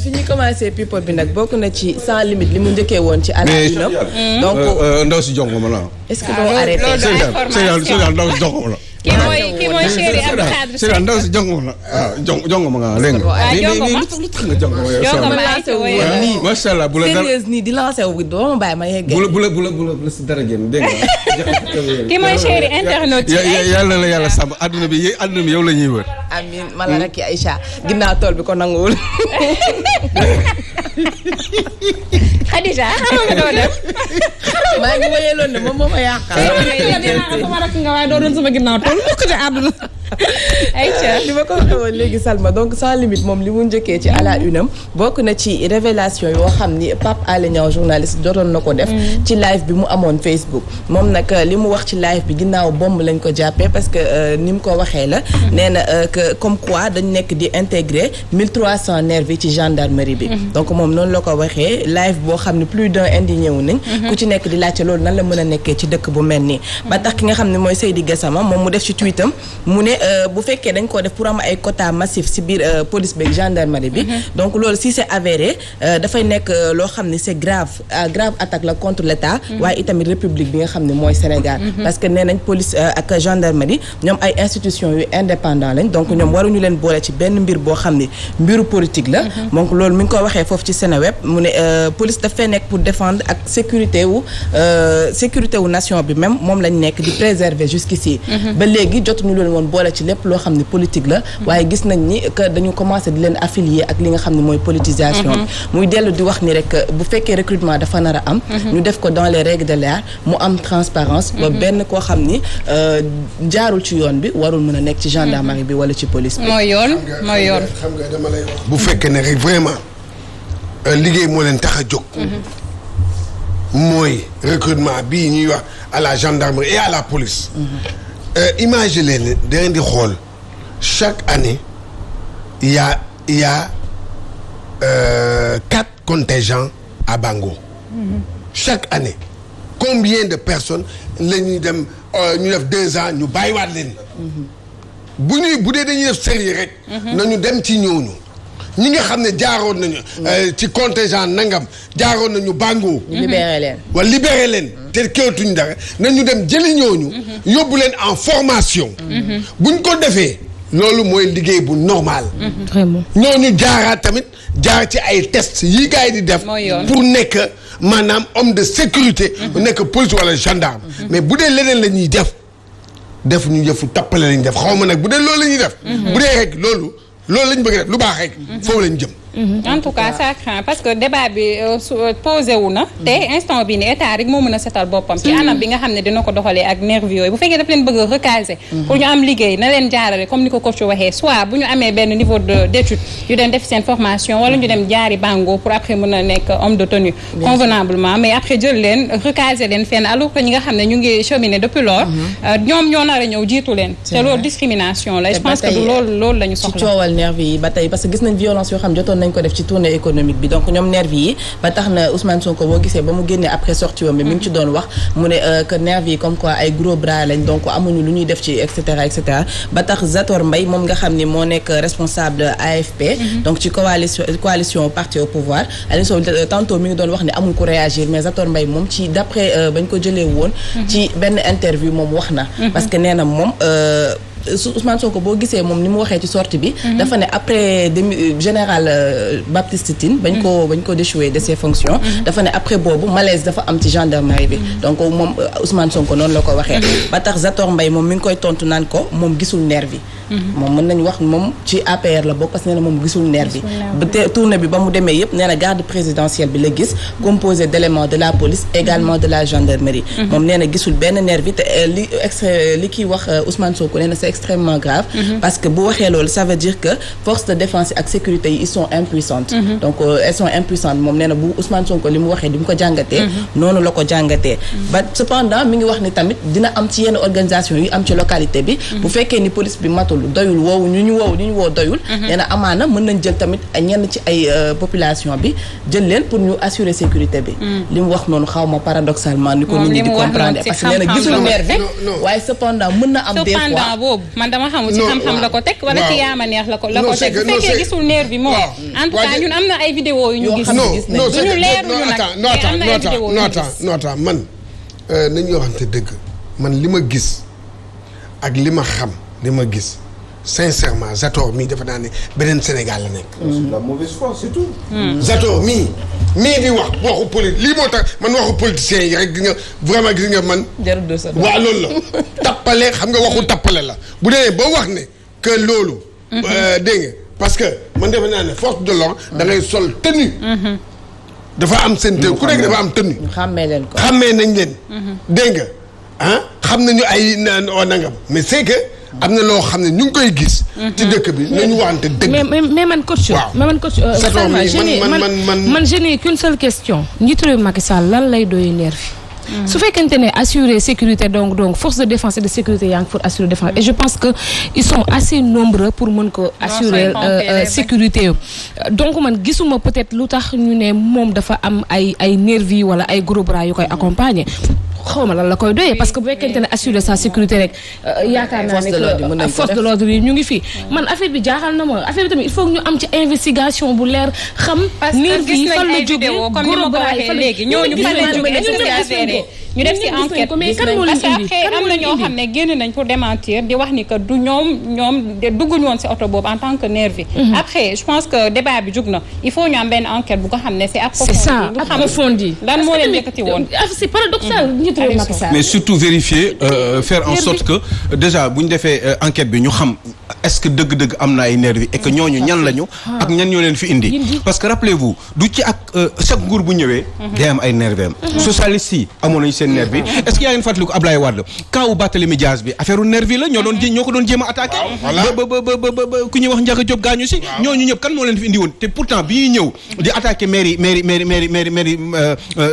fi ñu commencé people bi nag bokk na ci sans limite li mu njëkkee woon ci àll bi donc ndaw si jongo ma la. est-ce que doo arrêté Sénégal ndaw si jongo ma la. kii mooy chéri Abdou Khadre Sénégal ndaw si jongo ma la jongo ma nga dégg nga. mais lu tax nga jongo ma yow. macha allah bu la dara sérieuse nii di lancé wu doo ma bàyyi ma yeggee. bu la si dara génn dégg nga. kii mooy chéri internaute yàlla la yàlla sàmm adduna bi yow la ñuy wër. amiin man la rek Aïcha ginnaaw tool bi ko nanguwul. Khadija xam nga doo def. maa ngi wéyaloon ne moom moo ma yàqal. sama rakk nga waaye doo doon sama ginnaaw tool mukk ci àdduna. Aïcha li ma ko waxee woon léegi Salma donc sans limite moom li mu njëkkee ci à la une am bokk na ci révélation yoo xam ni Pape Alé Niang journaliste jotoon na ko def. ci live bi mu amoon Facebook. moom nag li mu wax ci live bi ginnaaw bomb lañ ko jàppee parce que ni mu ko waxee la. nee na que comme quoi dañ nekk di intégrer 1300 nervis ci gendarmerie bi. donc moom noonu la ko waxee live boo xam ne plus d'un indigné wu nañ. ku ci nekk di laajte loolu nan la mën a nekkee ci dëkk bu mel nii. ba tax ki nga xam ne mooy Seydi Gassama moom mu def ci tweetam mu ne bu fekkee dañ koo def pour am ay quota massif ci biir police bi gendarmerie bi. donc loolu si c'est avéré dafay nekk loo xam ne c'est grave attaque la contre l'État. waaye itamit république bi nga xam ne mooy Sénégal. parce que nee nañ police ak gendarmerie ñoom ay institutions yu indépendant lañ donc ñoom waruñu leen boole ci benn mbir boo xam ne mbiru politique la. donc loolu mi ngi ko waxee foofu ci Seneweb mu ne police daf fay nekk pour défendre ak sécurité wu nation bi même moom lañ nekk di préserver jusqu'ici. ba léegi jotuñu leen woon boole ci lépp loo xam ne politique la. waaye gis nañ ni que dañu commencé di leen affilier ak li nga xam ne mooy politisation bi. muy dellu di wax ni rek bu fekkee recrutement dafa nar a am. ñu def ko dans les règles de l'art mu am transparence ba benn koo xam ni jaarul ci yoon bi warul mën a nekk ci gendarmerie bi wala ci police bi. mooy yoon xam nga dama lay wax. bu fekkee ne rek vraiment liggéey moo leen tax a jóg. mooy recrutement bii ñuy wax à la gendarmerie et à la police. imagine leen da ngeen di xool chaque année il y a 4 contingents à Bango. chaque année combien de personnes la ñuy dem ñu def 2 ans ñu bàyyiwaat leen. bu dee dañuy def sérieux rek. nañu dem ci ñooñu. ñi nga xam ne jaaroon nañu. ci contingent nangam jaaroon nañu Bango. libéré leen. wala libéré leen. te kéwatuñ dara nañu dem jëli ñooñu. yóbbu leen en formation. buñ ko defee. loolu mooy liggéey bu normal. vraiment ñooñu jaaraat tamit jaar ci ay tests yi gars yi di def. pour nekk maanaam homme de sécurité. nekk police wala gendarme. mais bu dee leneen la ñuy def ñu yëfu tappale lañu def xaw ma nag bu dee loolu la ñuy def. bu dee rek loolu lañ bëgg def lu baax rek. foofu lañ jëm. en tout cas ça craint parce que débat bi posé wu na te instant bi ni état rek moo mën a setal boppam ci anam bi nga xam ne dina ko doxalee ak nervi yooyu bu fekkee daf leen bëgg a recaser pour ñu am liggéey na leen jaarale comme ni ko coach waxee soit bu ñu amee benn niveau d'étude yu dem def seen formation wala ñu dem jaari Bango pour après mën a nekk homme de tenue convenablement mais après jël leen recaser leen fenn alors que ñi nga xam ne ñu ngi cheminer depuis lors ñoom ñoo nar a ñëw jiitu leen te loolu discrimination la je pense que du loolu la ñu soxla ci coowal nervi yi ba tey parce que gis nañ violence yoo xam jotoon nañ ko def ci tournée économique bi donc ñoom nervi yi ba tax na Ousmane Sonko boo gisee ba mu génnee après sortie wam bi mi ngi ci doon wax mu ne que nervi yi comme quoi ay gros bras lañ donc amuñu lu ñuy def ci et cetera ba tax Zator Mbaye moom nga xam ni moo nekk responsable AFP donc ci coalition parti au pouvoir Aliou Sow tantôt mi ngi doon wax ne amul ko réagir mais Zator Mbaye moom ci d'après bañ ko jëlee woon ci benn interview moom wax na parce que nee na moom Ousmane Sonko boo gisee moom ni mu waxee ci sortie bi dafa ne après général Baptiste Tine bañ ko déchoué de ses fonctions dafa ne après boobu malaise dafa am ci gendarmerie bi donc moom Ousmane Sonko noonu la ko waxee ba tax Zator Mbaye moom mi ngi koy tontu naan ko moom gisul nervi moom mën nañu wax moom ci APR la bokk parce que nee na moom gisul nervi ba te tournée bi ba mu demee yëpp nee na garde présidentielle bi la gis composé d'éléments de la police également de la gendarmerie moom nee na gisul benn nervi te li kiy wax Ousmane Sonko nee na c'est extrêmement grave parce que bu waxee loolu ça veut dire que force de défense ak sécurité yi ils sont impuissantes donc elles sont impuissantes moom nee na bu Ousmane Sonko li mu waxee di mu ko jàngatee noonu la ko jàngatee ba cependant mi ngi wax ni tamit dina am ci yenn organisation yu am ci localité bi bu fekkee ni police bi matul doyul ñu woo doyul. nee na amaana mën nañ jël tamit ñenn ci ay population bi jël leen pour ñu assurer sécurité bi. li mu wax noonu xaw ma paradoxalement ni ko nit ñi di comprendre parce que nee na gisul maire bi waaye cependant mën na am des fois cependant boobu man dama xamul ci xam-xam la ko teg wala ci yaama neex la ko teg bu fekkee gisul neer bi moom en tout cas ñun am na ay vidéo yu ñu gis duñu leeruñu nag non man nañu waxante dëgg man li ma gis ak li ma xam li ma gis sincèrement Zator mii dafa naa ne beneen Sénégal la nekk. la mauvaise foi c'est tout. Zator mii di wax waxu politique lii moo tax man waxu politiciens yi rek gis nga vraiment gis nga man. jarul de sa waaw loolu la. tappale xam nga waxu tappale la bu dee ba wax ne que loolu. dégg nga parce que man defe naa ne force de l'ordre da ngay sol tenue. dafa am seen tenue ku nekk dafa am tenue. xàmmee leen ko xàmmee nañ leen. dégg nga xam nañu ay nangam mais c'est que. am na loo xam ne ñu ngi koy gis. ci dëkk bi nañu waxante dëgg. mais man coach. waaw mais man coach. man je n'ai qu'une seule question. njiitu réew Macky Sall lan lay doy nervi su fekkente ne assurer sécurité donc force de défense et de sécurité yaa ngi pour assurer défense et je pense que ils sont assez nombreux pour mën ko assurer sécurité donc man gisuma peut-être lu tax ñu ne moom dafa am ay nervi wala ay gros bras yu koy accompagner. xawma lan la koy doyee parce que bu fekkente ne assurer sa sécurité rek yaakaar naa ne que force de l'ordre yi ñu ngi fi man affaire bi jaaxal na ma affaire bi tamit il faut que ñu am ci investigation bu leer xam nervi yi fan la jógee comme ni ma ko waxee léegi ñooñu fan la jógee ñu def ci enquête parce que après am na ñoo xam ne génn nañ pour démentir di wax ni que du ñoom dugguñu woon ci oto boobu en tant que nervi après je pense que débat bi jug na il faut ñu am benn enquête bu ko xam ne c'est approfondi lan moo leen yëkkati woon c'est paradoxal mais surtout vérifier faire en sorte que déjà bu ñu defee enquête bi ñu xam est-ce que dëgg-dëgg am na ay nervi et que ñooñu ñan lañu ak ñan ñoo leen fi indi parce que rappelez-vous du ci ak chaque nguur bu ñëwee day am ay nervi am socialistes yi amoon nañu seen nervi est-ce que yaa ngeen fàttaliku Ablaye Wade kaw Barthélémy Dias bi affaire u nervi la ñoo ko doon jéem a attaqué ba ku ñuy wax Ndiaga Diop gaañu si ñooñu ñëpp kan moo leen fi indi woon te pourtant bi ñuy ñëw di attaqué mairie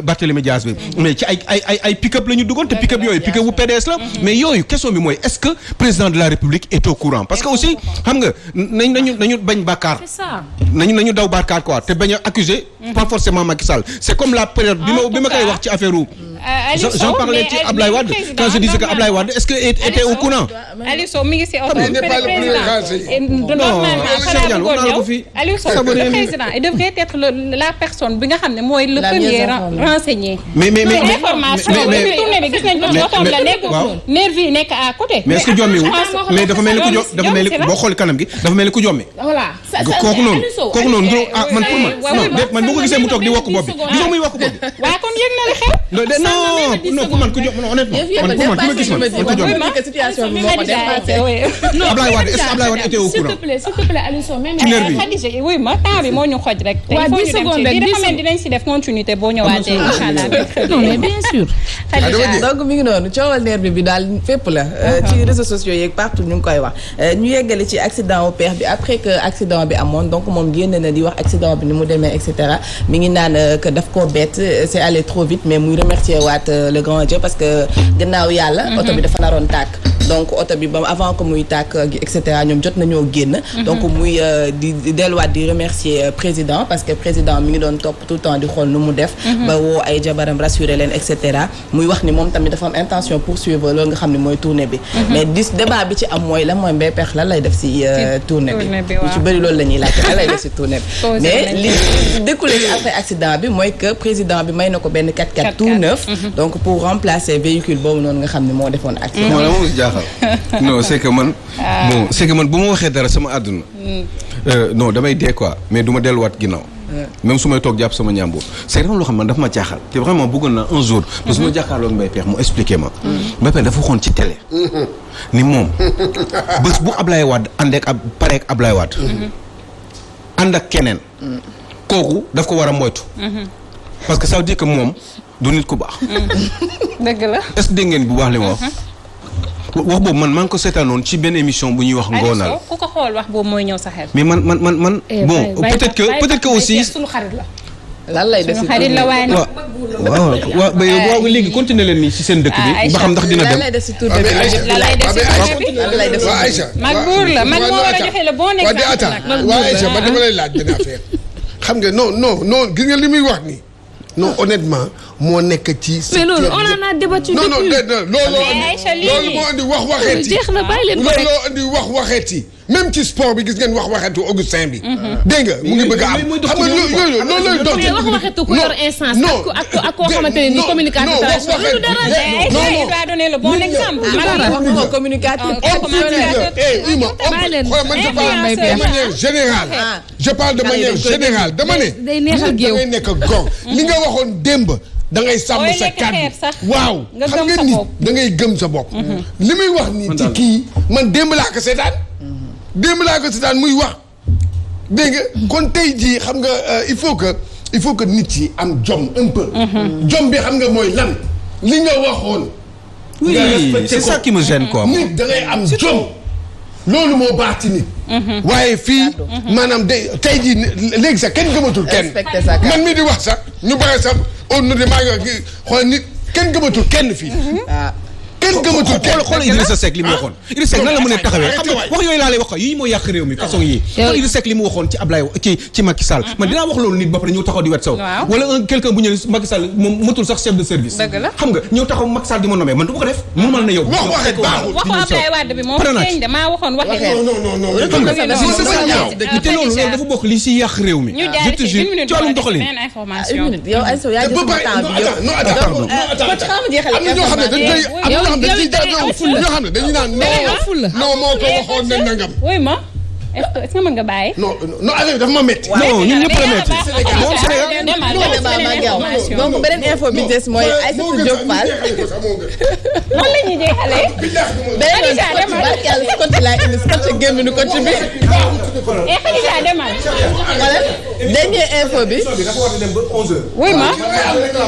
Barthélémy Dias bi mais ci ay pick-up la ñu duggoon te pick-up yooyu pick-up bu PDS la mais yooyu question bi mooy est-ce que président de la République est au courant parce que aussi xam nga nañu bañ bàkkaar nañu daw bàkkaar quoi te bañ a accuser pas forcément Macky Sall c'est comme la période bi ma koy wax ci affaire j'en parlais ci Ablaye Wade quand je disais que Ablaye Wade est-ce que était au courant Aliou Sow mi ngi si oto Aliou Sow le président il devrait être la personne bi nga xam ne mooy le premier renseigné mais tournée bi gis nañ ko otoom la nekk nervi yi nekk à côté mais est-ce que jommi wu mais dafa mel ni boo xool kanam gi dafa mel ni ku jommi kooku noonu man pour man boo ko gisee mu toog di wokk bopp bi gisoo muy wokk bopp bi waaw kon yëg na li xew non pour man ku jom honnêtement man ku ma gis man ku jom situation bi moo ko dépassé Ablaye Wade est-ce que Ablaye Wade était au courant s'il te plaît Aliou Sow même Khadija oui ma temps bi moo ñu xoj rek te il faut ñu dem ci dafa mel dinañ si def continuité boo ñëwaatee inchallah non mais bien sûr donc mi ngi noonu coowal nervi bi daal fépp la ci réseaux sociaux yeeg partout ñu ngi koy wax ñu yeggale ci accident au père bi après que accident bi amoon donc moom génn na di wax accident bi ni mu demee et cetera mi ngi naan que daf koo bett c'est allé trop vite mais muy remercier waat le grand Dieu parce que gannaaw yàlla oto bi dafa naroon tàkk donc oto bi ba avant que muy tàkk et cetera ñoom jot nañoo génn donc muy di delluwaat di remercier président parce que président mi ngi doon topp tout le temps di xool nu mu def ba woo ay jabaram rassurer leen et cetera muy wax ni moom tamit dafa am intention poursuivre loolu nga xam ne mooy tournée bi mais débat bi ci am mooy la mooy Mbaye Pekh lan lay def si tournée bi ñu ci bëri loolu la ñuy laajte lan lay def si tournée bi mais li découlé ci après accident bi mooy que président bi may na ko benn 4x4 tout neuf donc pour remplacer véhicule boobu noonu nga xam ne moo defoon accident moo la moom jaaxal non c'est que man bon c'est que man bu ma waxee dara sama àdduna non damay dee quoi mais du ma delluwaat ginnaaw même su may toog jàpp sama ñaambur c'est vraiment loo xam man dafa ma jaaxal te vraiment bëggoon naa un jour parce que ma jàkkaarloog Mbaye Pekh mu expliqué ma Mbaye Pekh dafa waxoon ci télé ni moom bés bu Ablaye Wade àndeek pareek Ablaye Wade ànd ak keneen kooku daf ko war a moytu parce que ça veut dire que moom du nit ku baax dëgg la est-ce que dégg ngeen bu baax li ma wax wax boobu man maa ngi ko seetaanoon ci benn émission bu ñuy wax ngoonal ku ko xool wax boobu mooy ñëw sa xel mais man bon peut-être que aussi suñu xarit la lan lay def si xarit la waaye nag. waaw waaw léegi continuer leen nii ci seen dëkk bi. ba xam ndax dina dem lan lay def si tournée bi lan lay def si tournée bi. lan lay def waa Aïcha. mag buur la mag moo war a joxe le bon exemple nag. waa Aïcha ba dama lay laaj benn affaire. xam nga non gis nga li muy wax nii. non honnêtement moo nekk ci. mais loolu on en a débattu depuis. loolu moo andi wax waxeeti. jeex na bàyyi leen ko rek looloo andi wax waxeeti. même ci sport bi gis ngeen wax waxeetu Augustin bi. dégg nga mu ngi bëgg a am. xam nga yooyu loolu lay dox. mais wax waxeetu ku yor instance. ak koo xamante ne nii communicateur traditionnel loolu dara. il doit donner le bon exemple. wax communicateur. je parle de manière générale dama ne. day neexal géew da ngay nekk góor li nga waxoon démb. da ngay sàmm sa kàddu waaw xam nga nit da ngay gëm sa bopp. li muy wax nii ci kii man démb laa ko seetaan. démb laa ko seetaan muy wax. dégg nga kon tey jii xam nga il faut que nit yi am jom un peu. jom bi xam nga mooy lan li nga waxoon. oui c'est ça qui me gêne quoi. nit da ngay am jom. loolu moo baax ci nit. waaye fii maanaam tey jii léegi sax kenn gëmatul kenn. man mi di wax sax ñu bare sax au nom de maa ngi wax xool nit kenn gëmatul kenn fii. kenn gëmatul kenn xool Idrissa Seck li mu waxoon. Idrissa Seck nan la mën a taxawee xam nga wax yooyu laa lay wax ko yii mooy yàq réew mi façon yii. xool Idrissa Seck li mu waxoon ci Ablaye ci Macky Sall. man dinaa wax loolu nit ba pare ñëw taxaw di wet saw. wala quelqu'un bu ñëw Macky Sall moom matul sax chef de service. xam nga ñëw taxaw Macky Sall di ma nommé man du ma ko def. mu mal na yow. wax waxee baaxul waxu Ablaye Wade bi moom feeñ de maa waxoon waxee. non xam nga te loolu dafa bokk li si yàq réew mi. ñu jaar ci une minute ci wàllum doxalin. information. yow Aïssa yaa jël temps bi yow. non ñoo xam ne dañuy naan non moo ko waxoon ne nangam. oui ma est-ce que mën nga bàyyi. non affaire bi dafa ma métti. non ñun ñëpp la métti. donc beneen info bi des mooy Aïssatou Diop Fall. lan la ñuy jeexalee. beneen barke yàlla scotch laa indi scotch gémminu coach bi. Khadija demal. voilà dernière info bi. oui ma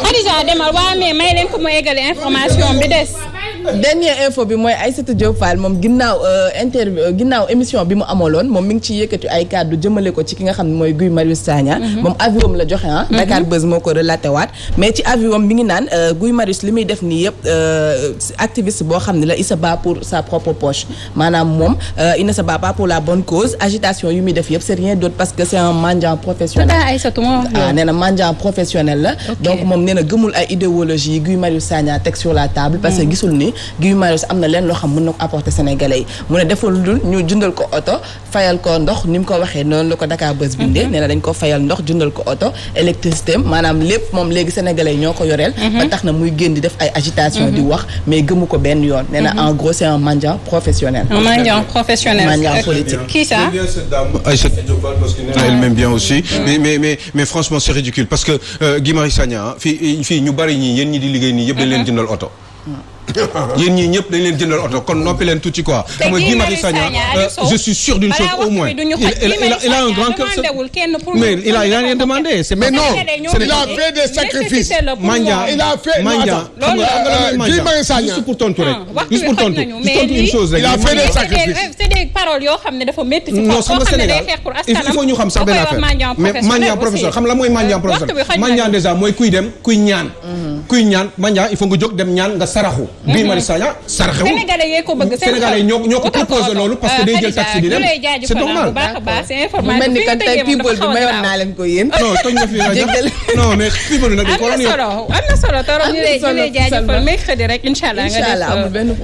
Khadija demal waaw mais may leen ko mu eggale information bi des. dernière info bi mooy Aïssatou Diop Fall moom ginnaaw émission bi mu amaloon moom mi ngi ci yëkkati ay kàddu jëmale ko ci ki nga xam ne mooy Guy Marius Sagna. moom avion la joxe Dakar Buzz moo ko relaté waat mais ci avion mi ngi naan Guy Marius li muy def nii yëpp activiste boo xam ne la il se bat pour sa propre poche maanaam moom il ne se bat pas pour la bonne cause agitation yu muy def yëpp c'est rien d'autre parce que c'est un mendiant professionnel. nee na mendiant professionnel la. donc moom nee na gëmul ay idéologie Guy Marius Sagna teg sur la table parce que gisul ni Guy Marius am na leen loo xam mën na ko apporter Sénégalais yi mu ne deful dul ñu jëndal ko oto fayal ko ndox ni mu ko waxee noonu la ko Dakar Buzz bindee nee na dañ ko fayal ndox jëndal ko oto électricité maanaam lépp moom léegi Sénégalais yi ñoo ko yoreel ba tax na muy génn di def ay agitation di wax mais gëmu ko benn yoon nee na en gros c'est un mendiant professionnel. un mendiant professionnel. mendiant politique. Qui ça? J'aime bien cette dame Aïssatou Diop Fall parce qu'elle m'aime bien aussi mais franchement c'est ridicule parce que Guy Marius Sagna fii ñu bari ñii yéen ñi di liggéey nii yëpp dañ leen jëndal oto. yéen ñii ñëpp dañ leen jëndal oto kon noppi leen tuuti quoi. xam nga Guy Marius Sagna je suis sûr d'une chose au moins. il a un grand cœur mais il a rien demandé. mais non il a fait des sacrifices. Mandia il a fait Mandia xam nga Guy Marius Sagna juste pour tontu rek. juste pour tontu une chose rek. il a fait des sacrifices. c'est des paroles yoo xam ne dafa métti. non xam nga Sénégal il faut ñu xam sax benn affaire mais mendiant professionnel xam la mooy mendiant professionnel mendiant déjà mooy kuy dem kuy ñaan. kuy ñaan mendiant il faut nga jóg dem ñaan nga saraxu. Guy Marius Sagna saraxewul. Sénégalais yee ko bëgg Sénégalais ñoo ko proposé loolu parce que day jël taxi di dem c'est normal. mu mel ni kan tey people bi mayoon naa leen ko yéen. non tooñ nga fi rajo non mais people bi nag dañ ko war a am na solo torop ñu lay jaajëfal mercredi rek incha allah nga def